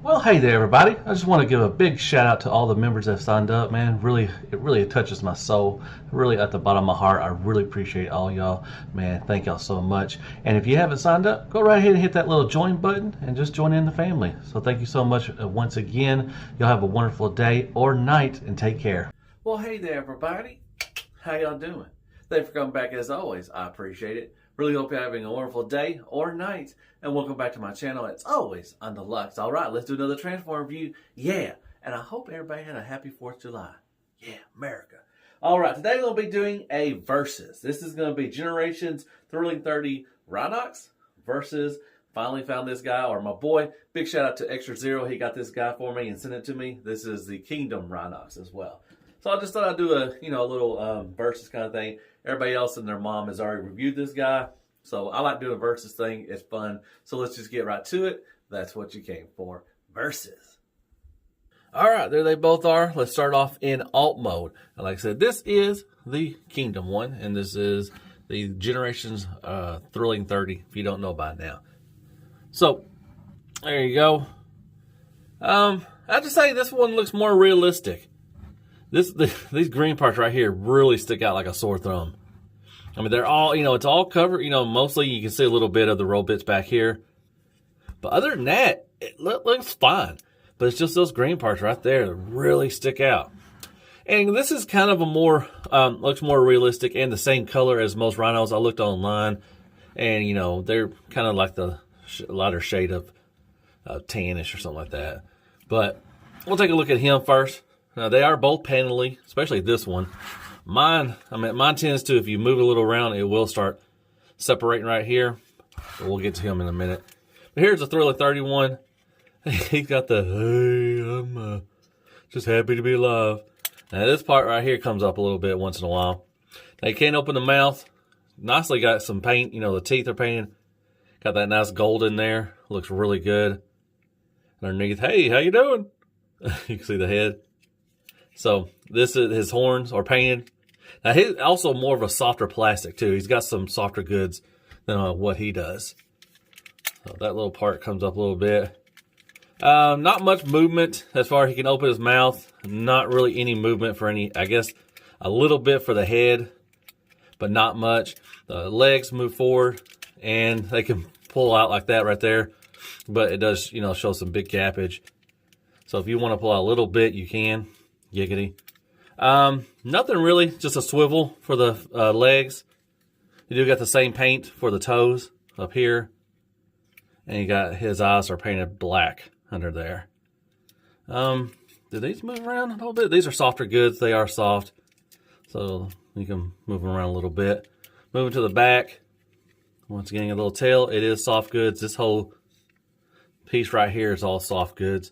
Well, hey there, everybody. I just want to give a big shout out to all the members that have signed up, man. It really touches my soul. Really, at the bottom of my heart, I really appreciate all y'all, man. Thank y'all so much. And if you haven't signed up, go right ahead and hit that little join button and just join in the family. So thank you so much once again. Y'all have a wonderful day or night, and take care. Well, hey there, everybody. How y'all doing? Thanks for coming back as always. I appreciate it. Really hope you're having a wonderful day or night. And welcome back to my channel. It's always on Deluxe. All right, let's do another Transform review. Yeah. And I hope everybody had a happy 4th of July. Yeah, America. All right, today we're going to be doing a versus. This is going to be Generations Thrilling 30 Rhinox versus finally found this guy, or my boy. Big shout out to Extra Zero. He got this guy for me and sent it to me. This is the Kingdom Rhinox as well. So I just thought I'd do a little versus kind of thing. Everybody else and their mom has already reviewed this guy. So I like doing a versus thing. It's fun. So let's just get right to it. That's what you came for. Versus. All right, there they both are. Let's start off in alt mode. And like I said, this is the Kingdom one. And this is the Generations Thrilling 30, if you don't know by now. So, there you go. I have to say, this one looks more realistic. These green parts right here really stick out like a sore thumb. I mean, they're all, it's all covered. Mostly you can see a little bit of the roll bits back here. But other than that, it looks fine. But it's just those green parts right there that really stick out. And this is kind of a more, looks more realistic and the same color as most rhinos. I looked online and, they're kind of like the lighter shade of tannish or something like that. But we'll take a look at him first. Now, they are both panelly, especially this one. Mine tends to, if you move a little around, it will start separating right here. But we'll get to him in a minute. But here's the Thriller 31. He's got the, hey, I'm just happy to be alive. Now, this part right here comes up a little bit once in a while. Now, you can't open the mouth. Nicely got some paint. The teeth are painted. Got that nice gold in there. Looks really good. Underneath, hey, how you doing? You can see the head. So this is his horns are painted. Now he's also more of a softer plastic too. He's got some softer goods than what he does. So that little part comes up a little bit. Not much movement as far as he can open his mouth. Not really any movement for any, I guess a little bit for the head, but not much. The legs move forward and they can pull out like that right there. But it does, show some big gappage. So if you want to pull out a little bit, you can. Giggity. Nothing really, just a swivel for the legs. You do got the same paint for the toes up here. And you got his eyes are painted black under there. Do these move around a little bit? These are softer goods. They are soft. So you can move them around a little bit. Moving to the back. Once again, a little tail. It is soft goods. This whole piece right here is all soft goods.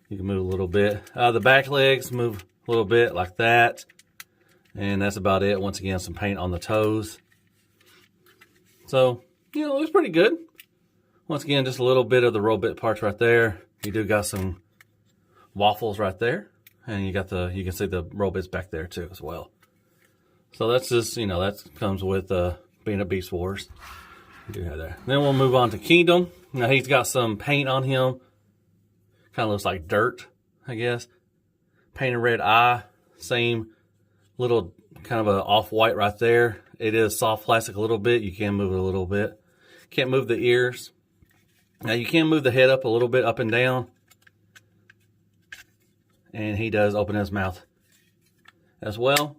You can move a little bit. The back legs move a little bit like that. And that's about it. Once again, some paint on the toes. So, it looks pretty good. Once again, just a little bit of the roll bit parts right there. You do got some waffles right there. And you can see the roll bits back there too as well. So that's just, that comes with being a Beast Wars. You do have that. Then we'll move on to Kingdom. Now he's got some paint on him. Kind of looks like dirt, I guess. Painted red eye. Same little kind of a off-white right there. It is soft plastic a little bit. You can move it a little bit. Can't move the ears. Now you can move the head up a little bit, up and down. And he does open his mouth as well.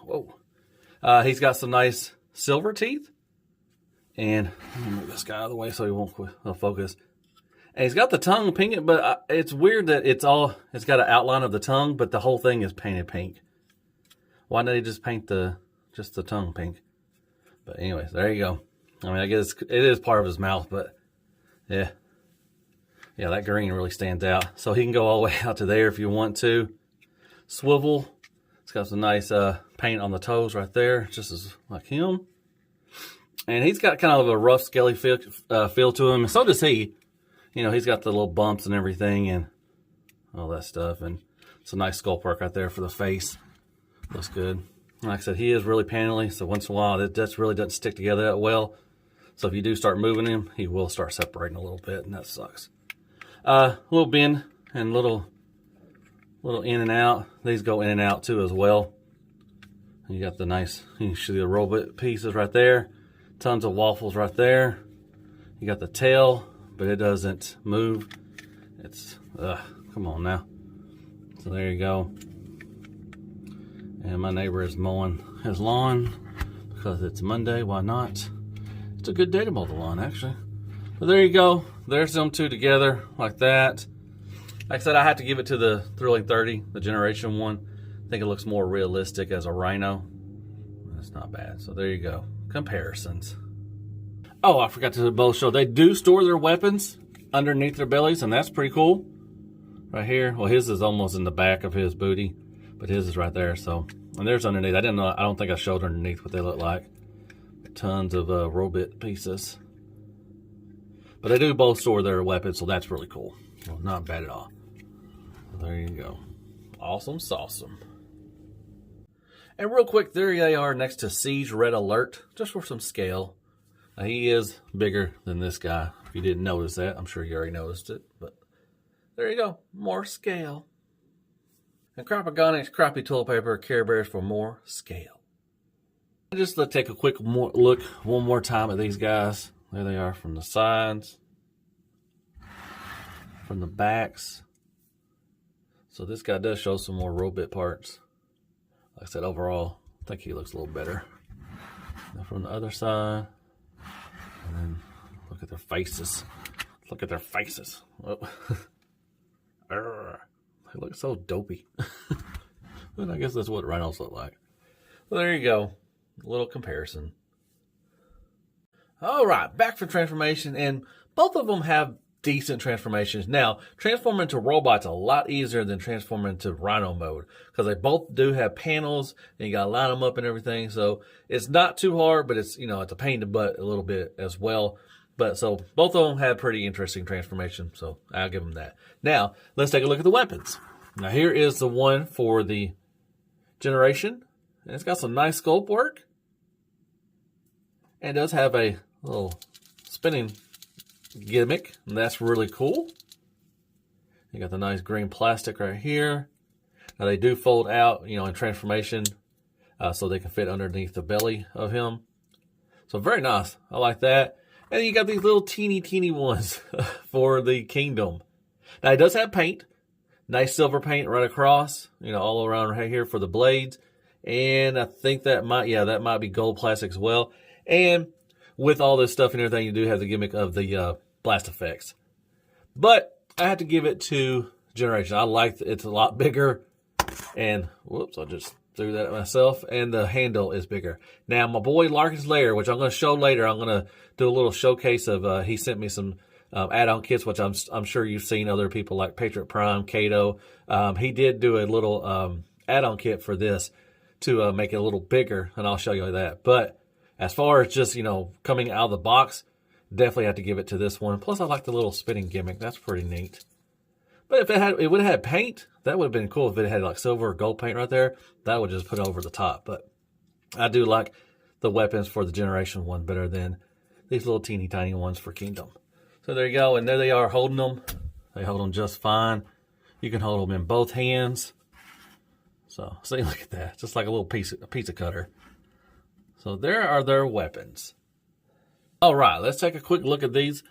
Whoa. He's got some nice silver teeth. And let me move this guy out of the way so he won't focus. And he's got the tongue pink, but it's weird that it's got an outline of the tongue, but the whole thing is painted pink. Why didn't he just paint just the tongue pink? But anyways, there you go. I guess it is part of his mouth, but yeah. Yeah, that green really stands out. So he can go all the way out to there if you want to. Swivel. It's got some nice paint on the toes right there, just as like him. And he's got kind of a rough, scaly feel to him. And so does he. He's got the little bumps and everything and all that stuff. And some nice sculpt work right there for the face. Looks good. Like I said, he is really panelly. So once in a while, it just really doesn't stick together that well. So if you do start moving him, he will start separating a little bit. And that sucks. Little bend and little in and out. These go in and out too as well. You got the nice, you can see the robot pieces right there. Tons of waffles right there. You got the tail, but it doesn't move. It's, come on now. So there you go. And my neighbor is mowing his lawn because it's Monday. Why not? It's a good day to mow the lawn, actually. But there you go. There's them two together like that. Like I said, I have to give it to the Thrilling 30, the Generation 1. I think it looks more realistic as a Rhino. That's not bad. So there you go. Comparisons. Oh, I forgot to both show. They do store their weapons underneath their bellies, and that's pretty cool. Right here. Well, his is almost in the back of his booty, but his is right there. So, and there's underneath. I don't think I showed underneath what they look like. Tons of robot pieces. But they do both store their weapons, so that's really cool. Well, not bad at all. So there you go. Awesome sauceum. And real quick, there they are next to Siege Red Alert, just for some scale. Now, he is bigger than this guy. If you didn't notice that, I'm sure you already noticed it. But there you go, more scale. And Cropagonics, Crappy Toilet Paper, Care Bears for more scale. Just let's take a quick look one more time at these guys. There they are from the sides, from the backs. So this guy does show some more robot parts. Like I said, overall, I think he looks a little better. Now from the other side, and then look at their faces. Look at their faces. Oh. They look so dopey. But I guess that's what rhinos look like. Well, there you go. A little comparison. All right, back for transformation, and both of them have decent transformations. Now, transforming into robots a lot easier than transforming into Rhino mode, because they both do have panels, and you gotta line them up and everything. So it's not too hard, but it's it's a pain in the butt a little bit as well. But so both of them have pretty interesting transformation, so I'll give them that. Now let's take a look at the weapons. Now here is the one for the Generation, and it's got some nice sculpt work, and it does have a little spinning gimmick, and that's really cool. You got the nice green plastic right here. Now they do fold out, in transformation, so they can fit underneath the belly of him. So very nice. I like that. And you got these little teeny ones for the Kingdom. Now it does have paint, nice silver paint right across, all around right here for the blades. And I think that might be gold plastic as well. And with all this stuff and everything, you do have the gimmick of the blast effects. But I have to give it to Generation. I like it's a lot bigger. And, whoops, I just threw that at myself. And the handle is bigger. Now, my boy Larkin's Lair, which I'm going to show later, I'm going to do a little showcase of, he sent me some add-on kits, which I'm sure you've seen other people like Patriot Prime, Kato. He did do a little add-on kit for this to make it a little bigger, and I'll show you that. But as far as just, coming out of the box, definitely have to give it to this one. Plus, I like the little spinning gimmick. That's pretty neat. But if it would have had paint, that would have been cool if it had like silver or gold paint right there. That would just put it over the top. But I do like the weapons for the Generation 1 better than these little teeny tiny ones for Kingdom. So there you go. And there they are holding them. They hold them just fine. You can hold them in both hands. So see, look at that. Just like a little pizza cutter. So there are their weapons. All right, let's take a quick look at these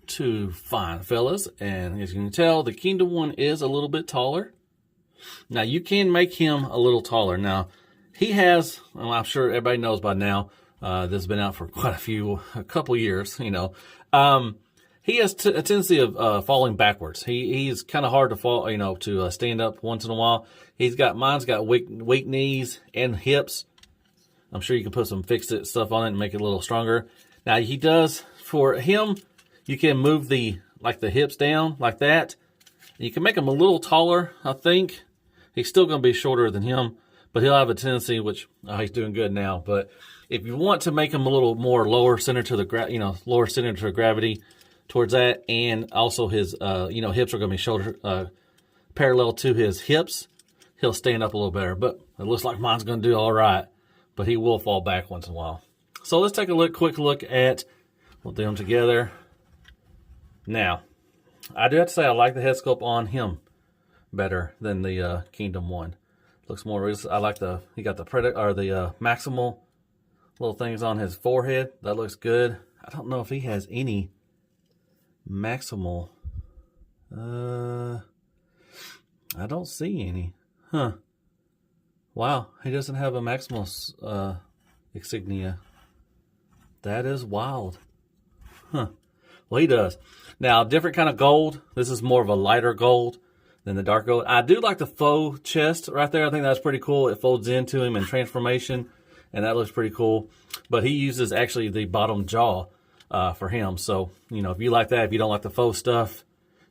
two fine fellas. And as you can tell, the Kingdom one is a little bit taller. Now, you can make him a little taller. Now, he has, well, I'm sure everybody knows by now, this has been out for quite a couple years, he has a tendency of falling backwards. He's kind of hard to fall, to stand up once in a while. Mine's got weak knees and hips. I'm sure you can put some fix-it stuff on it and make it a little stronger. Now, he does, for him, you can move the hips down like that. And you can make him a little taller, I think. He's still going to be shorter than him, but he'll have a tendency, which he's doing good now. But if you want to make him a little more lower center to the lower center to gravity towards that, and also his hips are going to be shoulder parallel to his hips, he'll stand up a little better. But it looks like mine's going to do all right, but he will fall back once in a while. So let's take a quick look at them together. Now, I do have to say I like the head sculpt on him better than the Kingdom one. Looks more. I like he got the maximal little things on his forehead. That looks good. I don't know if he has any maximal. I don't see any. Huh. Wow, he doesn't have a maximal insignia. That is wild. Huh. Well, he does. Now, different kind of gold. This is more of a lighter gold than the dark gold. I do like the faux chest right there. I think that's pretty cool. It folds into him in transformation, and that looks pretty cool. But he uses actually the bottom jaw for him. So, you know, if you like that, if you don't like the faux stuff,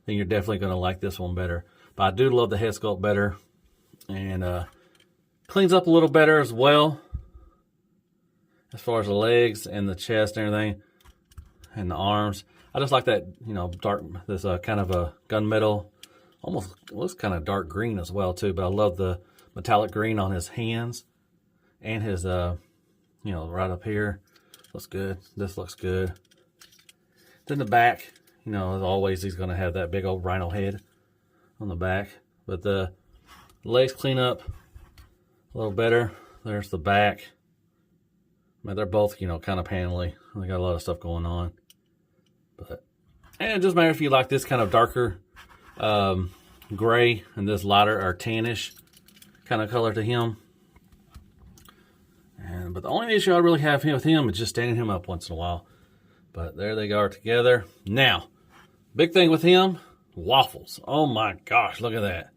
then you're definitely going to like this one better. But I do love the head sculpt better. And cleans up a little better as well, as far as the legs and the chest and everything, and the arms. I just like that, you know, dark, this kind of a gunmetal, almost looks kind of dark green as well too, but I love the metallic green on his hands and his, you know, right up here. Looks good. This looks good. Then the back, you know, as always, he's going to have that big old rhino head on the back, but the legs clean up a little better. There's the back. I mean, they're both, you know, kind of panely. They got a lot of stuff going on. But, and it doesn't matter if you like this kind of darker gray and this lighter or tannish kind of color to him. But the only issue I really have with him is just standing him up once in a while. But there they are together. Now, big thing with him, waffles. Oh my gosh, look at that.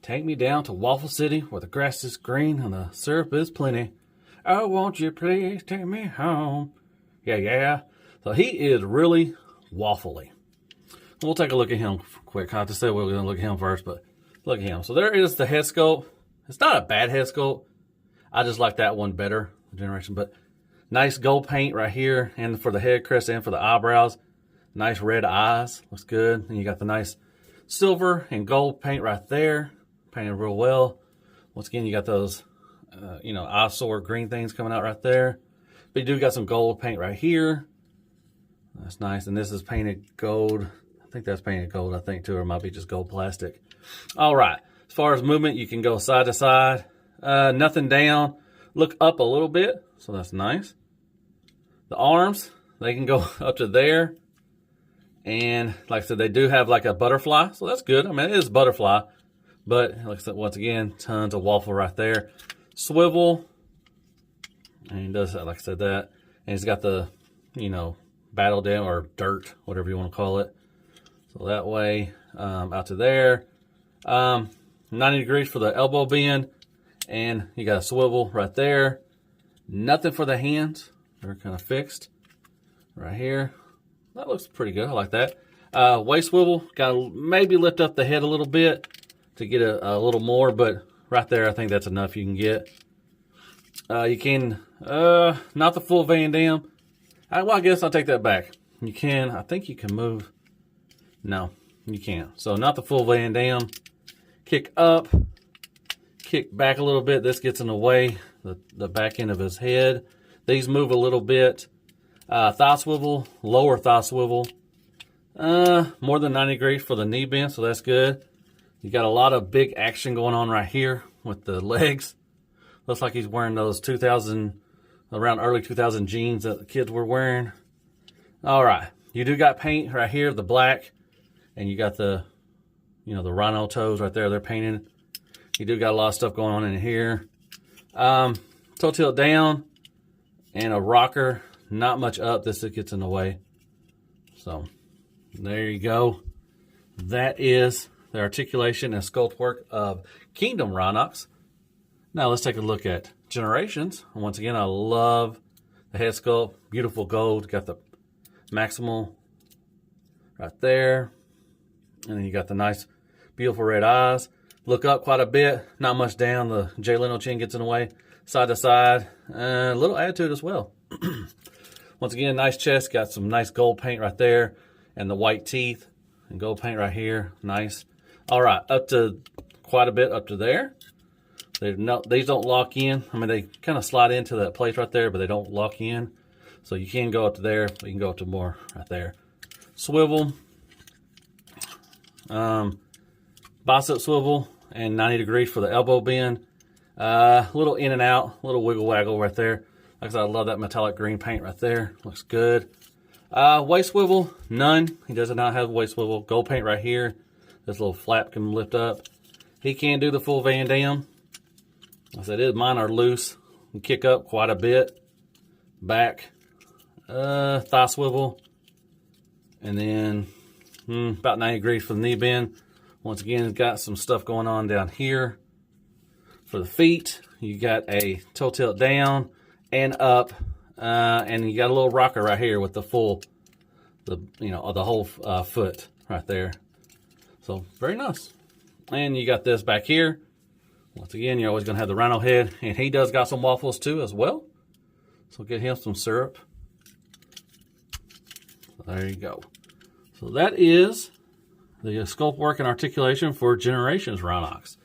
Take me down to Waffle City where the grass is green and the syrup is plenty. Oh, won't you please take me home? Yeah, yeah. So he is really waffly. We'll take a look at him quick. I have to say we're going to look at him first, but look at him. So there is the head sculpt. It's not a bad head sculpt. I just like that one better, the generation. But nice gold paint right here, and for the head crest and for the eyebrows. Nice red eyes. Looks good. And you got the nice silver and gold paint right there. Painted real well. Once again, you got those, you know, eyesore green things coming out right there. But you do got some gold paint right here. That's nice. And this is painted gold. I think that's painted gold, I think, too. Or it might be just gold plastic. All right. As far as movement, you can go side to side. Nothing down. Look up a little bit. So that's nice. The arms, they can go up to there. And like I said, they do have like a butterfly. So that's good. I mean, it is a butterfly. But like I said, once again, tons of waffle right there. Swivel. And he does that, like I said, that. And he's got the, you know, battle dam or dirt, whatever you want to call it. So that way, out to there. 90 degrees for the elbow bend. And you got a swivel right there. Nothing for the hands. They're kind of fixed right here. That looks pretty good. I like that. Waist swivel. Got to maybe lift up the head a little bit to get a little more, but right there, I think that's enough you can get. You can, not the full Van Damme. Well, I guess I'll take that back. You can, I think you can move. No, you can't. So not the full Van Damme. Kick up, kick back a little bit. This gets in the way, the back end of his head. These move a little bit. Thigh swivel, lower thigh swivel. More than 90 degrees for the knee bend, so that's good. You got a lot of big action going on right here with the legs. Looks like he's wearing those around early 2000 jeans that the kids were wearing. All right. You do got paint right here, the black. And you got the, you know, the rhino toes right there. They're painted. You do got a lot of stuff going on in here. Toe tilt down. And a rocker. Not much up. This gets in the way. So, there you go. That is the articulation and sculpt work of Kingdom Rhinox. Now let's take a look at Generations. Once again, I love the head sculpt. Beautiful gold. Got the maximal right there. And then you got the nice, beautiful red eyes. Look up quite a bit. Not much down. The Jay Leno chin gets in the way. Side to side. A little attitude as well. Once again, nice chest. Got some nice gold paint right there. And the white teeth. And gold paint right here. Nice. All right. Up to quite a bit up to there. These don't lock in. I mean, they kind of slide into that place right there, but they don't lock in. So you can go up to there. You can go up to more right there. Swivel. Bicep swivel and 90 degrees for the elbow bend. Little in and out, little wiggle waggle right there. Like I said, I love that metallic green paint right there. Looks good. Waist swivel, none. He does not have waist swivel. Gold paint right here. This little flap can lift up. He can do the full Van Dam. Like I said, mine are loose. You kick up quite a bit. Back, thigh swivel, and then about 90 degrees for the knee bend. Once again, it's got some stuff going on down here. For the feet, you got a toe tilt down and up, and you got a little rocker right here with the whole foot right there. So very nice. And you got this back here. Once again, you're always going to have the rhino head, and he does got some waffles too as well. So get him some syrup. There you go. So that is the sculpt work and articulation for Generations Rhinox.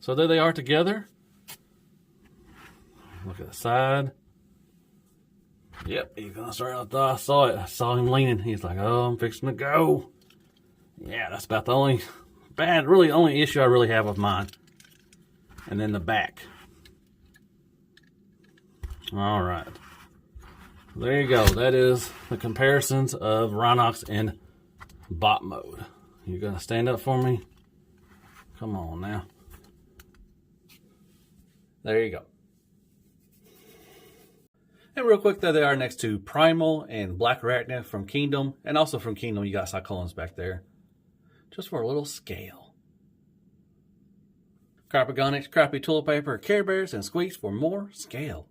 So there they are together. Look at the side. Yep, he's gonna start. I saw it. I saw him leaning. He's like, "Oh, I'm fixing to go." Yeah, that's about the only issue I really have with mine. And then the back. All right. There you go. That is the comparisons of Rhinox in bot mode. You're gonna stand up for me? Come on now. There you go. And real quick, there they are next to Primal and Black Arachnid from Kingdom. And also from Kingdom, you got Cyclones back there. Just for a little scale. Crappy Gonix, Crappy Toilet Paper, Care Bears, and Squeaks for more scale.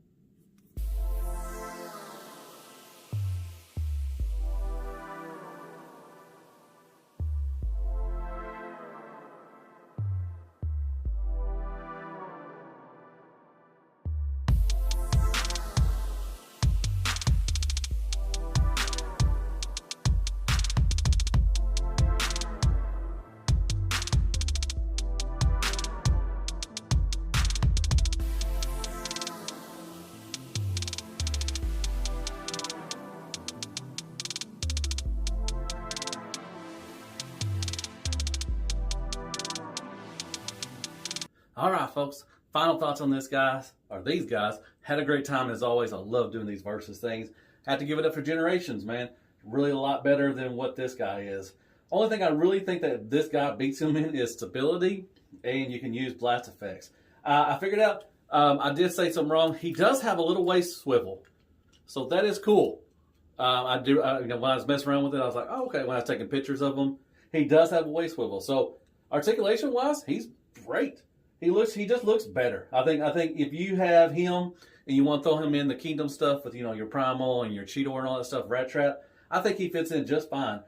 All right, folks. Final thoughts on these guys. Had a great time as always. I love doing these versus things. Had to give it up for Generations, man. Really a lot better than what this guy is. Only thing I really think that this guy beats him in is stability, and you can use blast effects. I figured out, I did say something wrong. He does have a little waist swivel, so that is cool. When I was messing around with it, I was like, oh, okay. When I was taking pictures of him, he does have a waist swivel. So articulation-wise, he's great. He just looks better. I think if you have him and you want to throw him in the Kingdom stuff with your Primal and your Cheetor and all that stuff, Rat Trap, I think he fits in just fine.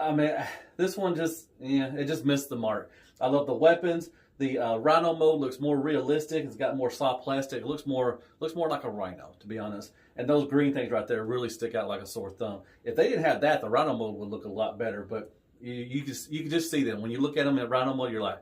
I mean, this one it just missed the mark. I love the weapons. The Rhino mode looks more realistic. It's got more soft plastic. It looks more like a Rhino, to be honest. And those green things right there really stick out like a sore thumb. If they didn't have that, the Rhino mode would look a lot better. But you can just see them when you look at them in Rhino mode. You're like,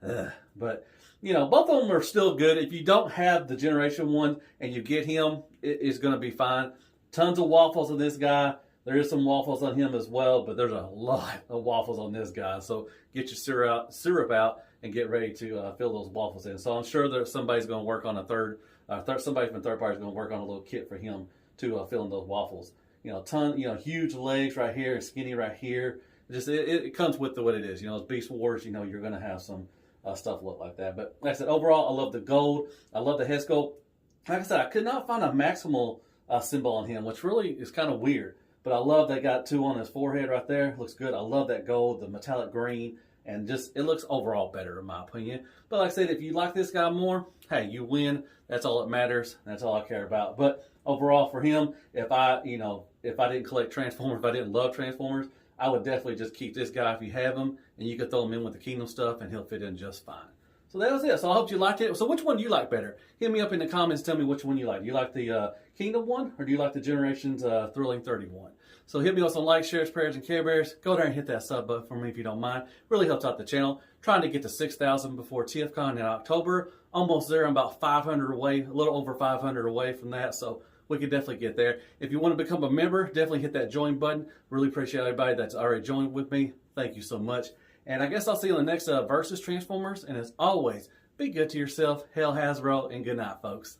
ugh. But both of them are still good. If you don't have the Generation one and you get him, it's going to be fine. Tons of waffles on this guy. There is some waffles on him as well, but there's a lot of waffles on this guy. So get your syrup out and get ready to fill those waffles in. So I'm sure that somebody's going to work on somebody from third party is going to work on a little kit for him to fill in those waffles. Huge legs right here and skinny right here. It comes with what it is. It's Beast Wars. You're going to have some stuff look like that. But like I said, overall, I love the gold. I love the head sculpt. Like I said, I could not find a maximal symbol on him, which really is kind of weird. But I love they got two on his forehead right there. Looks good. I love that gold, the metallic green, and it looks overall better in my opinion. But like I said, if you like this guy more, hey, you win. That's all that matters. That's all I care about. But overall for him, if I didn't collect Transformers, if I didn't love Transformers, I would definitely just keep this guy if you have him, and you could throw him in with the Kingdom stuff, and he'll fit in just fine. So that was it. So I hope you liked it. So which one do you like better? Hit me up in the comments. Tell me which one you like. Do you like the Kingdom one, or do you like the Generations Thrilling 31? So hit me with some likes, shares, prayers, and Care Bears. Go there and hit that sub button for me if you don't mind. Really helps out the channel. Trying to get to 6,000 before TFCon in October. Almost there. I'm about 500 away, a little over 500 away from that. So we could definitely get there. If you want to become a member, definitely hit that join button. Really appreciate everybody that's already joined with me. Thank you so much. And I guess I'll see you in the next Versus Transformers. And as always, be good to yourself, Hell Hasbro, and good night, folks.